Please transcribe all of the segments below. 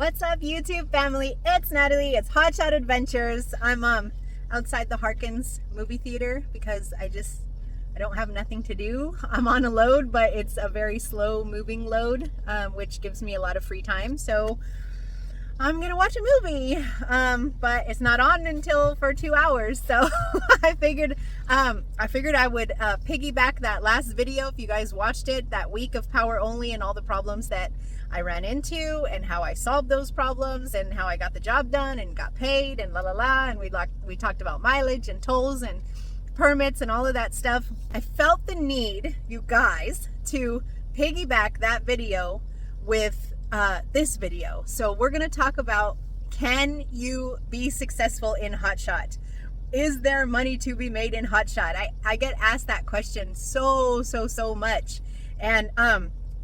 What's up, YouTube family? It's Natalie. It's Hotshot Adventures. I'm outside the Harkins movie theater because I don't have nothing to do. I'm on a load, but it's a very slow moving load, which gives me a lot of free time. So I'm gonna watch a movie, but it's not on until for 2 hours. So I figured I would piggyback that last video. If you guys watched it, that week of Power Only and all the problems that I ran into and how I solved those problems and how I got the job done and got paid and and we talked about mileage and tolls and permits and all of that stuff. I felt the need, you guys, to piggyback that video with this video. So we're going to talk about, can you be successful in Hotshot? Is there money to be made in Hotshot? I get asked that question so much. And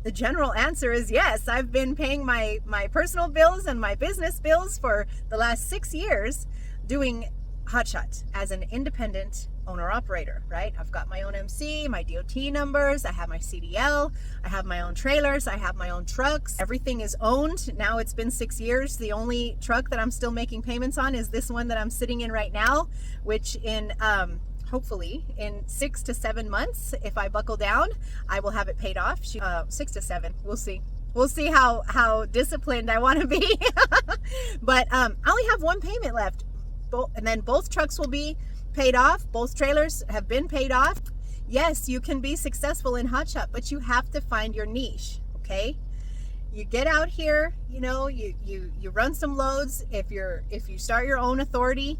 the general answer is yes. I've been paying my personal bills and my business bills for the last 6 years doing Hotshot as an independent owner-operator, right? I've got my own MC, my DOT numbers, I have my CDL, I have my own trailers, I have my own trucks. Everything is owned. Now it's been 6 years. The only truck that I'm still making payments on is this one that I'm sitting in right now, which in hopefully in 6 to 7 months, if I buckle down, I will have it paid off. 6 to 7, we'll see. We'll see how disciplined I want to be. But I only have one payment left. And then both trucks will be paid off. Both trailers have been paid off. Yes, you can be successful in Hotshot, but you have to find your niche, okay? You get out here, you know, you run some loads. If you start your own authority,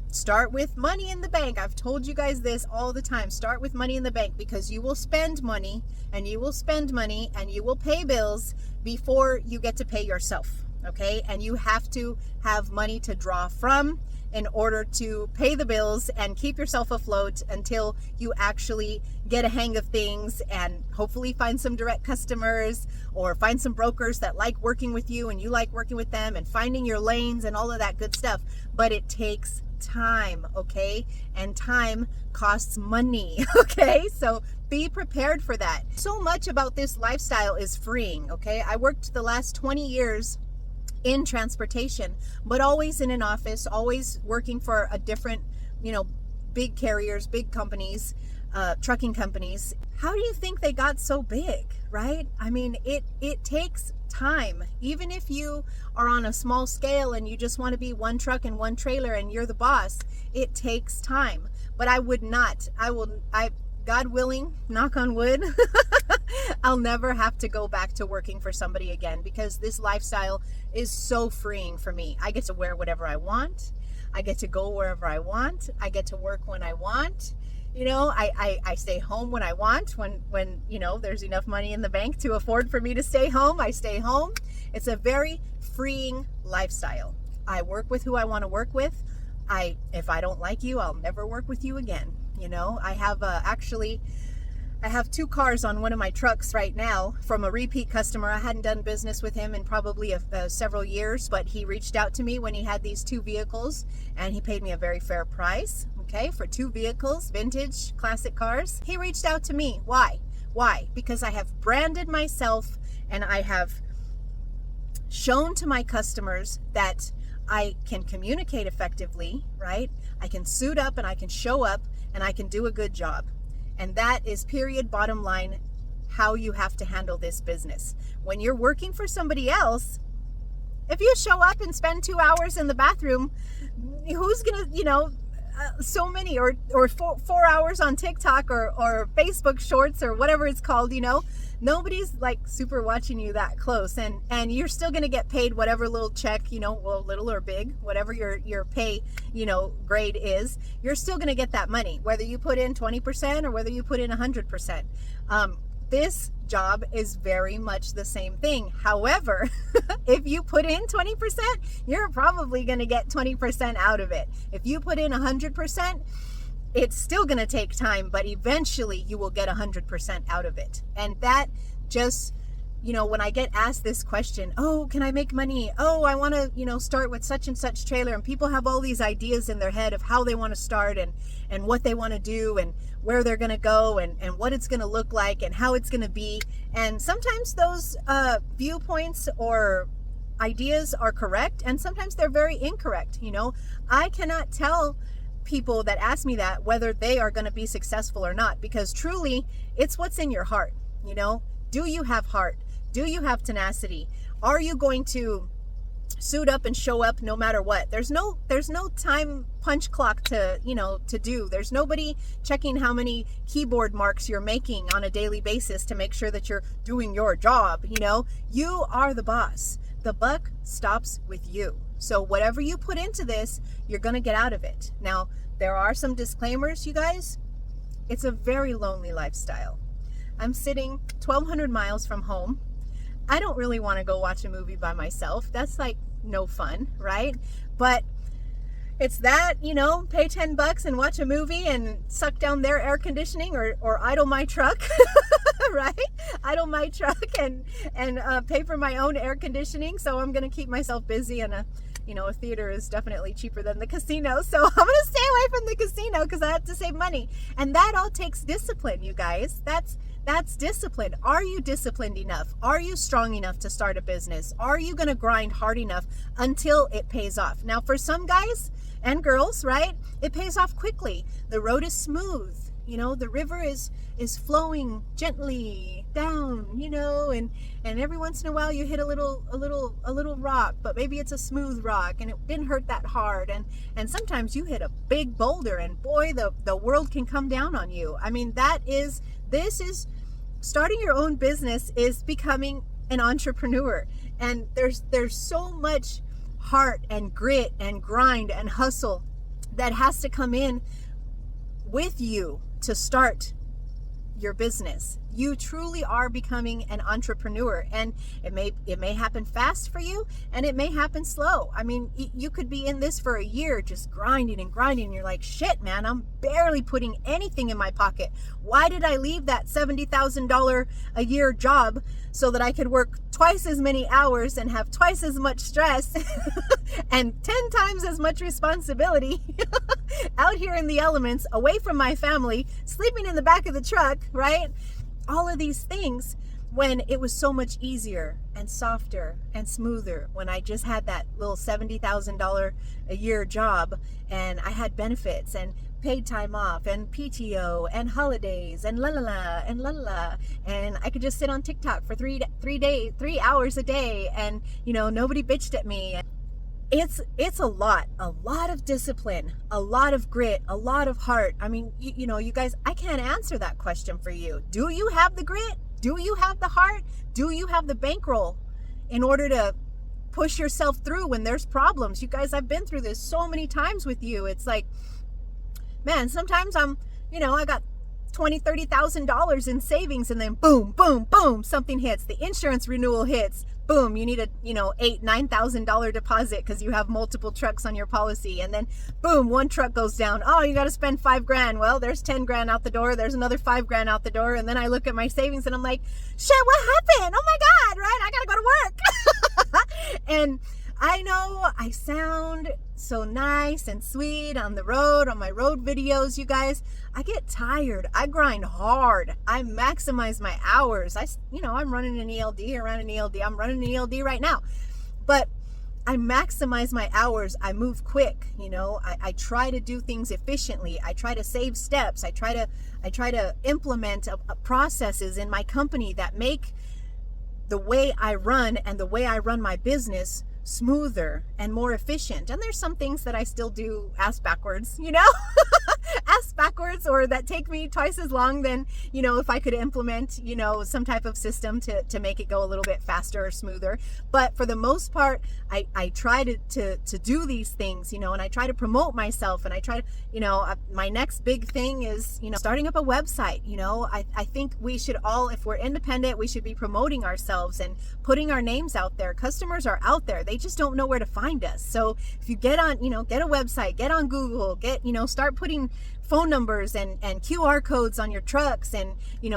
start with money in the bank. I've told you guys this all the time. Start with money in the bank, because you will spend money and you will spend money and you will pay bills before you get to pay yourself, okay? And you have to have money to draw from in order to pay the bills and keep yourself afloat until you actually get a hang of things and hopefully find some direct customers or find some brokers that like working with you and you like working with them, and finding your lanes and all of that good stuff. But it takes time, okay? And time costs money, okay? So be prepared for that. So much about this lifestyle is freeing, okay? I worked the last 20 years in transportation, but always in an office, always working for a different, big carriers, big companies, trucking companies. How do you think they got so big, right? I mean, it takes time. Even if you are on a small scale and you just want to be one truck and one trailer and you're the boss, it takes time. But God willing, knock on wood, I'll never have to go back to working for somebody again, because this lifestyle is so freeing for me. I get to wear whatever I want. I get to go wherever I want. I get to work when I want. I stay home when I want. When there's enough money in the bank to afford for me to stay home, I stay home. It's a very freeing lifestyle. I work with who I want to work with. If I don't like you, I'll never work with you again. I have 2 cars on one of my trucks right now from a repeat customer. I hadn't done business with him in probably several years, but he reached out to me when he had these 2 vehicles, and he paid me a very fair price, okay, for 2 vehicles, vintage classic cars. He reached out to me. Why? Because I have branded myself and I have shown to my customers that I can communicate effectively, right? I can suit up and I can show up and I can do a good job. And that is, period, bottom line, how you have to handle this business. When you're working for somebody else, if you show up and spend 2 hours in the bathroom, who's gonna, so many, or 4 hours on TikTok or Facebook Shorts or whatever it's called, nobody's like super watching you that close, and you're still going to get paid whatever little check, well, little or big, whatever your pay, grade is, you're still going to get that money, whether you put in 20% or whether you put in 100%. This job is very much the same thing. However, if you put in 20%, you're probably going to get 20% out of it. If you put in 100%, it's still going to take time, but eventually you will get 100% out of it. And that just, when I get asked this question, oh, can I make money? Oh, I want to, start with such and such trailer. And people have all these ideas in their head of how they want to start and what they want to do and where they're going to go and what it's going to look like and how it's going to be. And sometimes those viewpoints or ideas are correct and sometimes they're very incorrect. I cannot tell people that ask me that whether they are going to be successful or not, because truly it's what's in your heart. Do you have heart? Do you have tenacity? Are you going to suit up and show up no matter what? There's no time punch clock to do. There's nobody checking how many keyboard marks you're making on a daily basis to make sure that you're doing your job. You are the boss. The buck stops with you. So whatever you put into this, you're going to get out of it. Now, there are some disclaimers, you guys. It's a very lonely lifestyle. I'm sitting 1,200 miles from home. I don't really want to go watch a movie by myself. That's like no fun, right? But it's that, pay $10 and watch a movie and suck down their air conditioning or idle my truck, right? Idle my truck and pay for my own air conditioning. So I'm going to keep myself busy, and a theater is definitely cheaper than the casino. So I'm going to stay away from the casino because I have to save money. And that all takes discipline, you guys. That's discipline. Are you disciplined enough? Are you strong enough to start a business? Are you going to grind hard enough until it pays off? Now, for some guys and girls, right, it pays off quickly. The road is smooth. The river is flowing gently down, and every once in a while you hit a little rock, but maybe it's a smooth rock and it didn't hurt that hard. And sometimes you hit a big boulder and boy, the world can come down on you. I mean, this is starting your own business is becoming an entrepreneur. And there's so much heart and grit and grind and hustle that has to come in with you to start your business. You truly are becoming an entrepreneur, and it may happen fast for you and it may happen slow. I mean, you could be in this for a year just grinding and grinding. You're like, shit, man, I'm barely putting anything in my pocket. Why did I leave that $70,000 a year job so that I could work twice as many hours and have twice as much stress and 10 times as much responsibility out here in the elements, away from my family, sleeping in the back of the truck, right? All of these things, when it was so much easier and softer and smoother, when I just had that little $70,000 a year job and I had benefits and paid time off and PTO and holidays and and I could just sit on TikTok for 3 hours a day, and nobody bitched at me. It's a lot of discipline, a lot of grit, a lot of heart. I mean, you guys, I can't answer that question for you. Do you have the grit? Do you have the heart? Do you have the bankroll in order to push yourself through when there's problems? You guys, I've been through this so many times with you. It's like, man, sometimes I got $20,000, $30,000 in savings, and then boom, boom, boom, something hits. The insurance renewal hits. Boom, you need a $8,000, $9,000 deposit because you have multiple trucks on your policy, and then boom, one truck goes down. Oh, you got to spend $5,000. Well, there's $10,000 out the door. There's another $5,000 out the door, and then I look at my savings and I'm like, shit, what happened? Oh my God, right? I gotta go to work. And I know I sound so nice and sweet on the road, on my road videos, you guys. I get tired. I grind hard. I maximize my hours. I'm running an ELD, I'm running an ELD right now. But I maximize my hours. I move quick. I try to do things efficiently. I try to save steps. I try to implement processes in my company that make the way I run and the way I run my business smoother and more efficient. And there's some things that I still do ass backwards, ass backwards, or that take me twice as long than, if I could implement, some type of system to make it go a little bit faster or smoother. But for the most part, I try to do these things, and I try to promote myself, and I try to, my next big thing is, starting up a website. I think we should all, if we're independent, we should be promoting ourselves and putting our names out there. Customers are out there. They just don't know where to find us. So if you get on, get a website, get on Google, start putting phone numbers and QR codes on your trucks, and,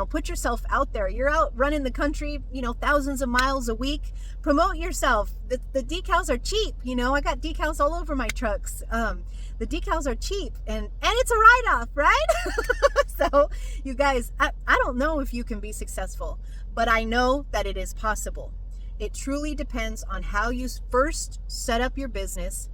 put yourself out there. You're out running the country, thousands of miles a week. Promote yourself. The decals are cheap. I got decals all over my trucks. The decals are cheap and it's a write-off, right? So you guys, I don't know if you can be successful, but I know that it is possible. It truly depends on how you first set up your business,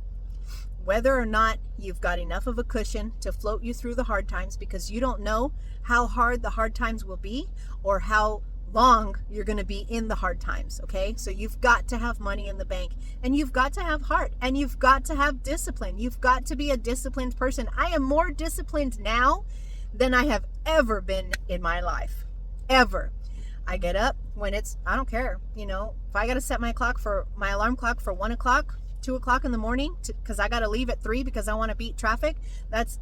whether or not you've got enough of a cushion to float you through the hard times, because you don't know how hard the hard times will be or how long you're going to be in the hard times. Okay, so you've got to have money in the bank, and you've got to have heart, and you've got to have discipline. You've got to be a disciplined person. I am more disciplined now than I have ever been in my life, ever. I get up when I don't care, if I got to set my alarm clock for 1 o'clock, 2 o'clock in the morning, because I got to leave at 3 because I want to beat traffic. That's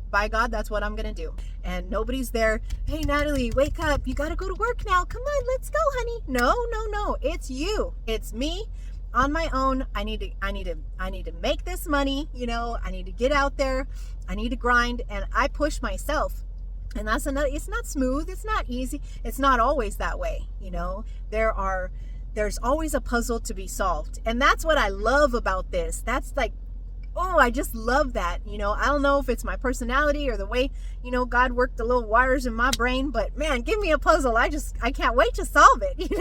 by God, that's what I'm going to do. And nobody's there. Hey, Natalie, wake up. You got to go to work now. Come on, let's go, honey. No. It's you. It's me on my own. I need to make this money. I need to get out there. I need to grind, and I push myself. And that's it's not smooth. It's not easy. It's not always that way. There's always a puzzle to be solved. And that's what I love about this. That's like, oh, I just love that. I don't know if it's my personality or the way, God worked the little wires in my brain, but man, give me a puzzle. I can't wait to solve it,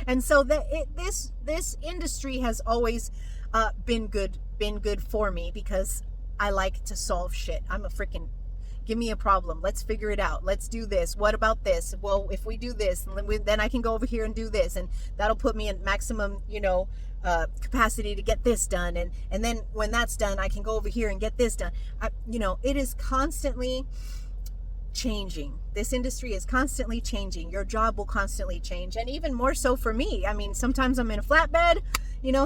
And so this industry has always been good for me, because I like to solve shit. I'm a freaking, give me a problem. Let's figure it out. Let's do this. What about this? Well, if we do this, then I can go over here and do this, and that'll put me in maximum, capacity to get this done. And then when that's done, I can go over here and get this done. It is constantly changing. This industry is constantly changing. Your job will constantly change. And even more so for me. I mean, sometimes I'm in a flatbed,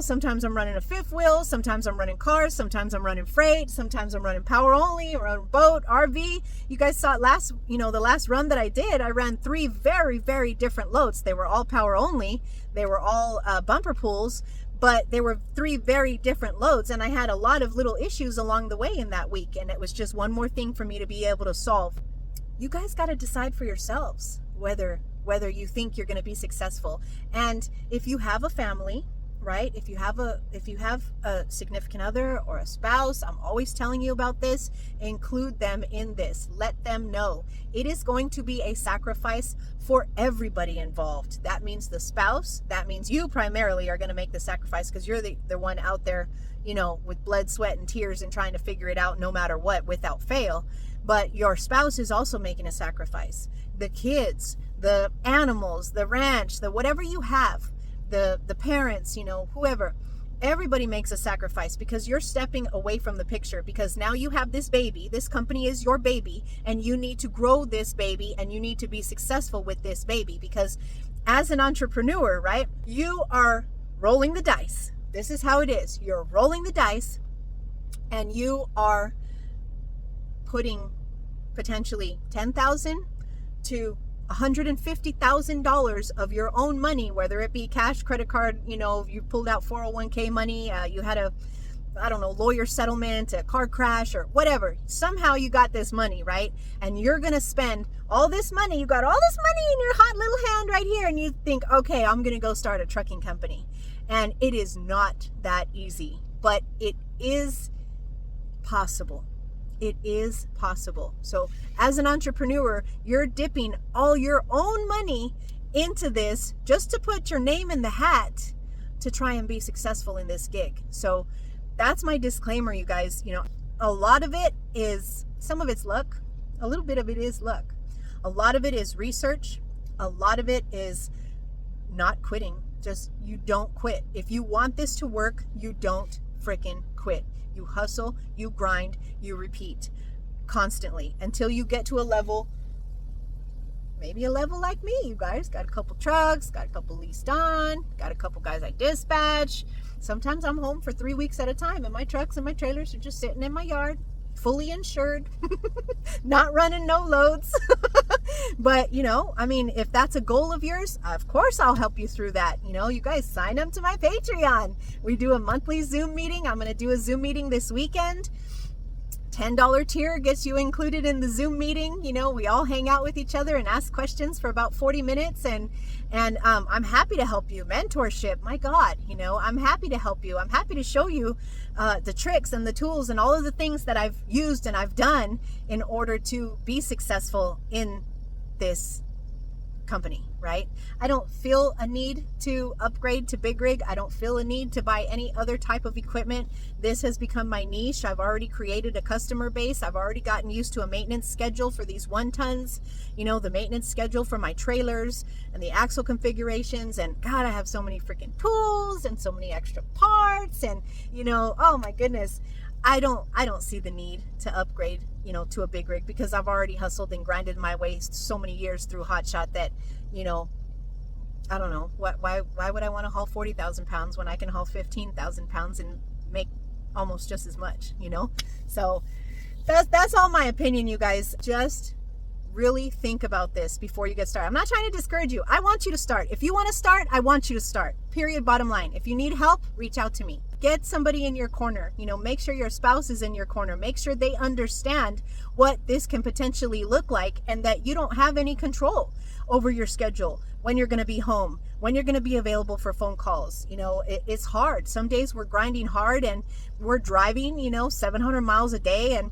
sometimes I'm running a fifth wheel, sometimes I'm running cars, sometimes I'm running freight, sometimes I'm running power only, or a boat, RV. You guys saw the last run that I did, I ran 3 very, very different loads. They were all power only. They were all bumper pulls, but they were 3 very different loads, and I had a lot of little issues along the way in that week, and it was just one more thing for me to be able to solve. You guys got to decide for yourselves whether you think you're going to be successful. And if you have a family, right? If you have a significant other or a spouse, I'm always telling you about this, include them in this. Let them know. It is going to be a sacrifice for everybody involved. That means the spouse, that means you primarily are going to make the sacrifice, because you're the one out there, with blood, sweat, and tears and trying to figure it out no matter what, without fail. But your spouse is also making a sacrifice. The kids, the animals, the ranch, the whatever you have, the parents, whoever, everybody makes a sacrifice, because you're stepping away from the picture, because now you have this baby. This company is your baby, and you need to grow this baby, and you need to be successful with this baby, because as an entrepreneur, right, you are rolling the dice. This is how it is. You're rolling the dice, and you are putting potentially $10,000 to $150,000 of your own money, whether it be cash, credit card, you pulled out 401k money, you had a, lawyer settlement, a car crash, or whatever. Somehow you got this money, right? And you're going to spend all this money. You got all this money in your hot little hand right here, and you think, okay, I'm going to go start a trucking company. And it is not that easy, but it is possible. It is possible. So as an entrepreneur, you're dipping all your own money into this just to put your name in the hat to try and be successful in this gig. So that's my disclaimer, you guys. A lot of it is, some of it's luck. A little bit of it is luck. A lot of it is research. A lot of it is not quitting. Just, you don't quit. If you want this to work, you don't freaking quit. You hustle, you grind, you repeat constantly until you get to a level, maybe a level like me. You guys got a couple trucks, got a couple leased on, got a couple guys I dispatch. Sometimes I'm home for 3 weeks at a time, and my trucks and my trailers are just sitting in my yard, fully insured, not running no loads. But, if that's a goal of yours, of course I'll help you through that. You guys sign up to my Patreon. We do a monthly Zoom meeting. I'm going to do a Zoom meeting this weekend. $10 tier gets you included in the Zoom meeting. We all hang out with each other and ask questions for about 40 minutes. And I'm happy to help you. Mentorship, my God, I'm happy to help you. I'm happy to show you the tricks and the tools and all of the things that I've used and I've done in order to be successful in this company, right? I don't feel a need to upgrade to big rig. I don't feel a need to buy any other type of equipment. This has become my niche. I've already created a customer base. I've already gotten used to a maintenance schedule for these 1-tons, the maintenance schedule for my trailers and the axle configurations. And God, I have so many freaking tools and so many extra parts, and oh my goodness, I don't see the need to upgrade, to a big rig, because I've already hustled and grinded my way so many years through Hotshot that, I don't know, why would I want to haul 40,000 pounds when I can haul 15,000 pounds and make almost just as much, So that's all my opinion, you guys. Just really think about this before you get started. I'm not trying to discourage you. I want you to start. If you want to start, I want you to start. Period. Bottom line. If you need help, reach out to me. Get somebody in your corner. Make sure your spouse is in your corner. Make sure they understand what this can potentially look like, and that you don't have any control over your schedule, when you're going to be home, when you're going to be available for phone calls. It's hard. Some days we're grinding hard and we're driving, 700 miles a day, and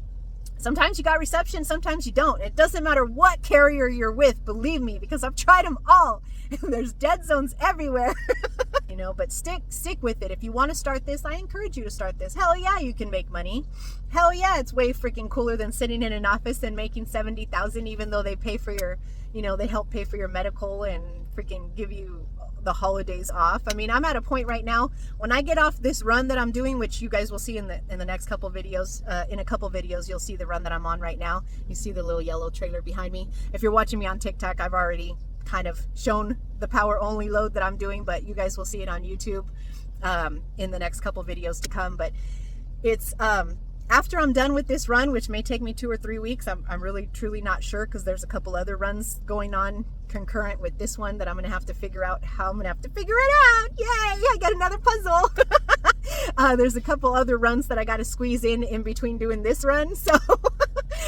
sometimes you got reception, sometimes you don't. It doesn't matter what carrier you're with, believe me, because I've tried them all. There's dead zones everywhere. But stick with it. If you want to start this, I encourage you to start this. Hell yeah, you can make money. Hell yeah, it's way freaking cooler than sitting in an office and making 70,000, even though they pay for your, they help pay for your medical and freaking give you the holidays off. I mean, I'm at a point right now, when I get off this run that I'm doing, which you guys will see in the next couple videos, in a couple videos, you'll see the run that I'm on right now. You see the little yellow trailer behind me. If you're watching me on TikTok, I've already kind of shown the power only load that I'm doing, but you guys will see it on YouTube in the next couple videos to come. But it's after I'm done with this run, which may take me 2 or 3 weeks, I'm really truly not sure, because there's a couple other runs going on concurrent with this one that I'm gonna have to figure out how I'm gonna have to figure it out. Yay, I got another puzzle. There's a couple other runs that I got to squeeze in between doing this run, so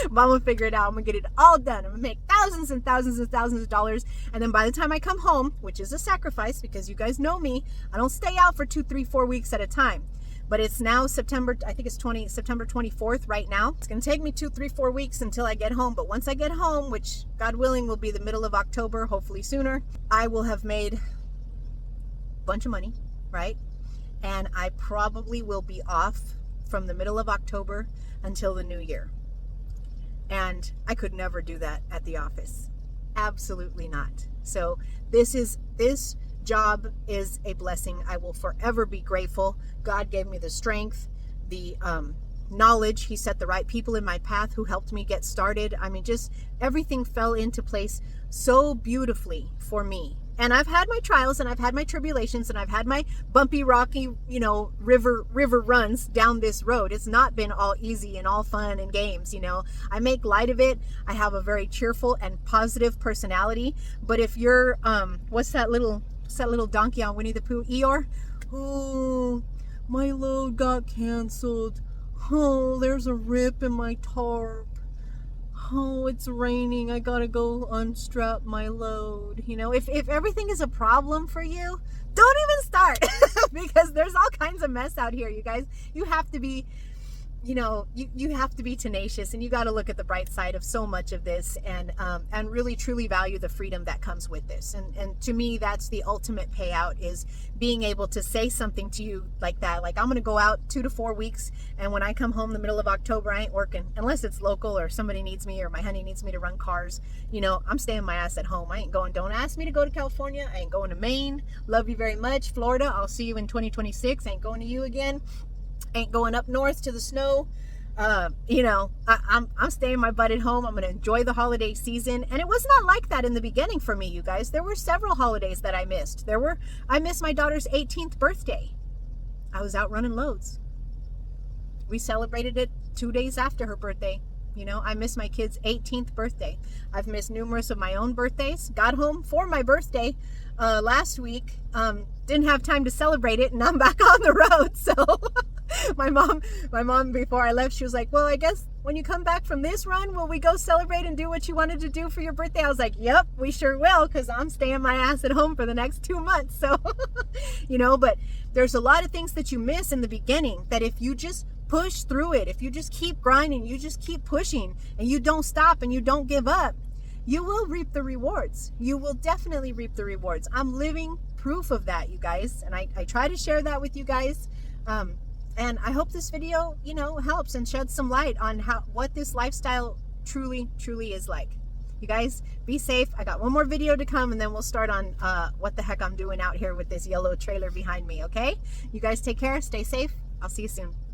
I'm gonna figure it out. I'm gonna get it all done. I'm gonna make thousands and thousands and thousands of dollars, and then by the time I come home, which is a sacrifice because you guys know me, I don't stay out for 2, 3, 4 weeks at a time. But it's now September, I think it's September 24th right now. It's gonna take me 2, 3, 4 weeks until I get home. But once I get home, which God willing will be the middle of October, hopefully sooner, I will have made a bunch of money, right? And I probably will be off from the middle of October until the new year. And I could never do that at the office. Absolutely not. So this job is a blessing. I will forever be grateful. God gave me the strength, the knowledge. He set the right people in my path who helped me get started. I mean, just everything fell into place so beautifully for me. And I've had my trials, and I've had my tribulations, and I've had my bumpy, rocky, river runs down this road. It's not been all easy and all fun and games. I make light of it. I have a very cheerful and positive personality. But if you're, what's that little donkey on Winnie the Pooh? Eeyore? Oh, my load got canceled. Oh, there's a rip in my tarp. Oh, it's raining. I gotta go unstrap my load. If everything is a problem for you, don't even start because there's all kinds of mess out here, you guys. You have to be, you have to be tenacious, and you got to look at the bright side of so much of this, and really truly value the freedom that comes with this. And to me, that's the ultimate payout, is being able to say something to you like that. Like, I'm going to go out 2 to 4 weeks, and when I come home the middle of October, I ain't working unless it's local or somebody needs me or my honey needs me to run cars. I'm staying my ass at home. I ain't going. Don't ask me to go to California. I ain't going to Maine. Love you very much. Florida, I'll see you in 2026. I ain't going to you again. Ain't going up north to the snow. I'm staying my butt at home. I'm going to enjoy the holiday season. And it was not like that in the beginning for me, you guys. There were several holidays that I missed. I missed my daughter's 18th birthday. I was out running loads. We celebrated it 2 days after her birthday. I missed my kid's 18th birthday. I've missed numerous of my own birthdays. Got home for my birthday last week. Didn't have time to celebrate it, and I'm back on the road. So my mom, before I left, she was like, well, I guess when you come back from this run, will we go celebrate and do what you wanted to do for your birthday? I was like, yep, we sure will, because I'm staying my ass at home for the next 2 months. So, but there's a lot of things that you miss in the beginning that if you just push through it, if you just keep grinding, you just keep pushing, and you don't stop and you don't give up, you will reap the rewards. You will definitely reap the rewards. I'm living proof of that, you guys. And I try to share that with you guys. And I hope this video, you know, helps and sheds some light on what this lifestyle truly is like. You guys be safe. I got one more video to come, and then we'll start on what the heck I'm doing out here with this yellow trailer behind me. Okay, you guys take care, stay safe. I'll see you soon.